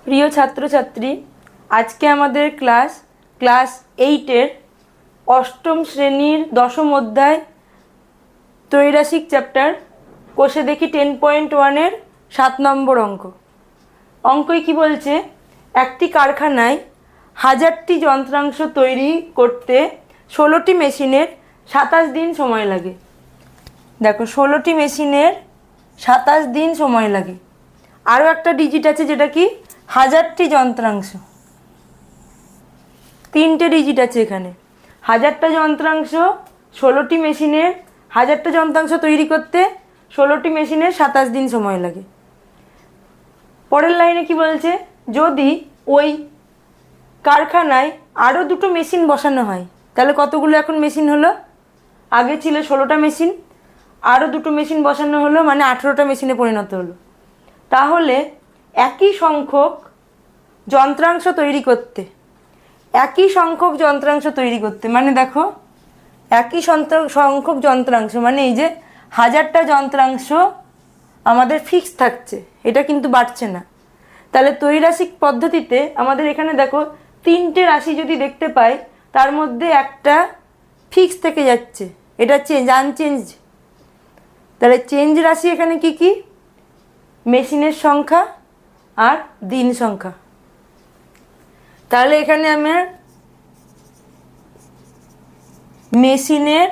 প্রিয় ছাত্রছাত্রী, আজকে আমাদের ক্লাস 8-এর অষ্টম শ্রেণীর দশম অধ্যায় ত্রৈরাশিক চ্যাপ্টার কোষে দেখি 10.1-এর 7 নম্বর অঙ্কই কি বলছে, একটি কারখানায় 1000টি যন্ত্রাংশ তৈরি করতে 16টি মেশিনের 27 দিন সময় লাগে। দেখো, 16টি মেশিনের 27 দিন সময় লাগে। আরও একটা ডিজিট আছে, যেটা কি 1000টি যন্ত্রাংশ, 3টে ডিজিট আছে এখানে। 1000টা যন্ত্রাংশ 16টি মেশিনের, 1000টা যন্ত্রাংশ তৈরি করতে 16টি মেশিনের 27 দিন সময় লাগে। পরের লাইনে কি বলছে, যদি ওই কারখানায় আরও 2টো মেশিন বসানো হয়, তাহলে কতগুলো এখন মেশিন হলো? আগে ছিল 16টা মেশিন, আরও 2টো মেশিন বসানো হলো, মানে 18টা মেশিনে পরিণত হলো। তাহলে একই সংখ্যক যন্ত্রাংশ তৈরি করতে মানে দেখো, একই সংখ্যক যন্ত্রাংশ মানে এই যে 1000টা যন্ত্রাংশ আমাদের ফিক্স থাকছে, এটা কিন্তু বাড়ছে না। তাহলে ত্রৈরাশিক পদ্ধতিতে আমাদের এখানে দেখো 3টে রাশি যদি দেখতে পাই, তার মধ্যে একটা ফিক্স থেকে যাচ্ছে, এটা আনচেঞ্জ। তাহলে চেঞ্জ রাশি এখানে কি কি? মেশিনের সংখ্যা আর দিন সংখ্যা। তাহলে এখানে আমার মেশিনের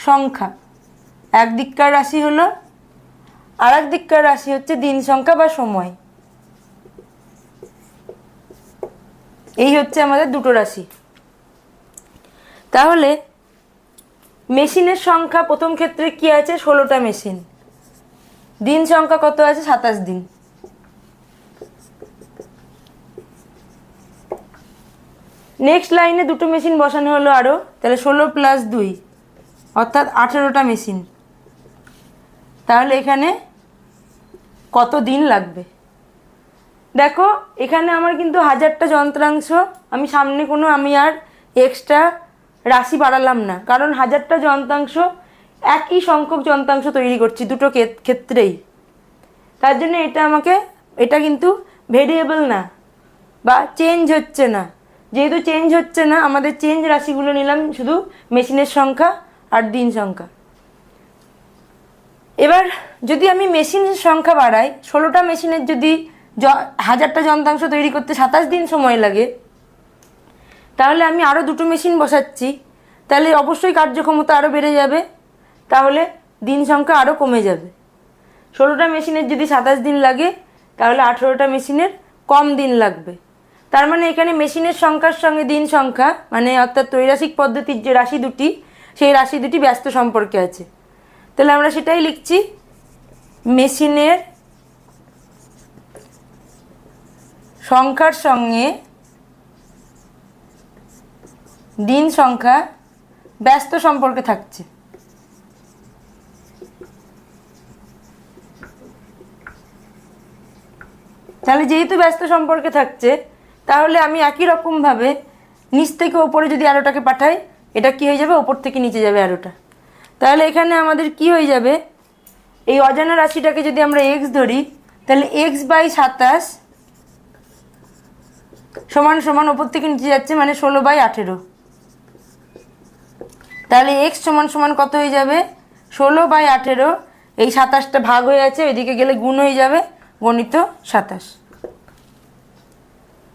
সংখ্যা একদিককার রাশি হলো, আর এক দিককার রাশি হচ্ছে দিন সংখ্যা বা সময়। এই হচ্ছে আমাদের দুটো রাশি। তাহলে মেশিনের সংখ্যা প্রথম ক্ষেত্রে কি আছে? 16টা মেশিন। দিন সংখ্যা কত আছে? 27 দিন। নেক্সট লাইনে 2টো মেশিন বসানো হলো আরও, তাহলে 16 + 2 অর্থাৎ 18টা মেশিন। তাহলে এখানে কত দিন লাগবে? দেখো, এখানে আমার কিন্তু 1000টা যন্ত্রাংশ, আমি আর এক্সট্রা রাশি বাড়ালাম না, কারণ 1000টা যন্ত্রাংশ একই সংখ্যক যন্ত্রাংশ তৈরি করছি দুটো ক্ষেত্রেই। তার জন্য এটা কিন্তু ভেরিয়েবল না বা চেঞ্জ হচ্ছে না। যেহেতু চেঞ্জ হচ্ছে না, আমাদের চেঞ্জ রাশিগুলো নিলাম শুধু মেশিনের সংখ্যা আর দিন সংখ্যা। এবার যদি আমি মেশিনের সংখ্যা বাড়াই, 16টা মেশিনের যদি 1000টা যন্ত্রাংশ তৈরি করতে 27 দিন সময় লাগে, তাহলে আমি আরও 2টো মেশিন বসাচ্ছি, তাহলে অবশ্যই কার্যক্ষমতা আরও বেড়ে যাবে, তাহলে দিন সংখ্যা আরও কমে যাবে। 16টা মেশিনের যদি 27 দিন লাগে, তাহলে 18টা মেশিনের কম দিন লাগবে। তার মানে এখানে মেশিনের সংখ্যার সঙ্গে দিন সংখ্যা, মানে অর্থাৎ ত্রৈরাশিক পদ্ধতির যে রাশি দুটি, সেই রাশি দুটি ব্যস্ত সম্পর্কে আছে। তাহলে আমরা সেটাই লিখছি, মেশিনের সংখ্যার সঙ্গে দিন সংখ্যা ব্যস্ত সম্পর্কে থাকছে। তাহলে যেহেতু ব্যস্ত সম্পর্কে থাকছে, তাহলে আমি একই রকমভাবে নিচ থেকে ওপরে যদি অ্যারোটাকে পাঠাই, এটা কি হয়ে যাবে? ওপর থেকে নিচে যাবে অ্যারোটা। তাহলে এখানে আমাদের কি হয়ে যাবে? এই অজানা রাশিটাকে যদি আমরা এক্স ধরি, তাহলে x/27 সমান ওপর থেকে নিচে যাচ্ছে, মানে 16/18। তাহলে এক্স সমান কত হয়ে যাবে? 16/18। এই 27টা ভাগ হয়ে আছে, ওইদিকে গেলে গুণ হয়ে যাবে, গণিত 27।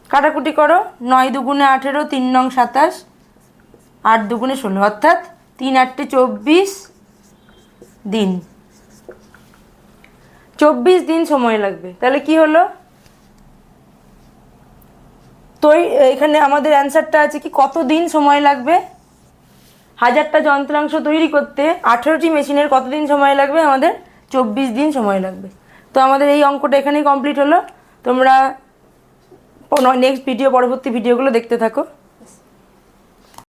কাটাকুটি করো, 9 × 2 = 18, 3 নং 27, 8 × 2 = 16, অর্থাৎ 3 × 8 = 24 দিন। 24 দিন সময় লাগবে। তাহলে কি হলো? তো এখানে আমাদের অ্যান্সারটা আছে কি, কত দিন সময় লাগবে? 1000টা যন্ত্রাংশ তৈরি করতে 18টি মেশিনের কত দিন সময় লাগবে? আমাদের 24 দিন সময় লাগবে। তো আমাদের এই অঙ্কটা এখানেই কমপ্লিট হলো। তোমরা পরবর্তী ভিডিওগুলো দেখতে থাকো।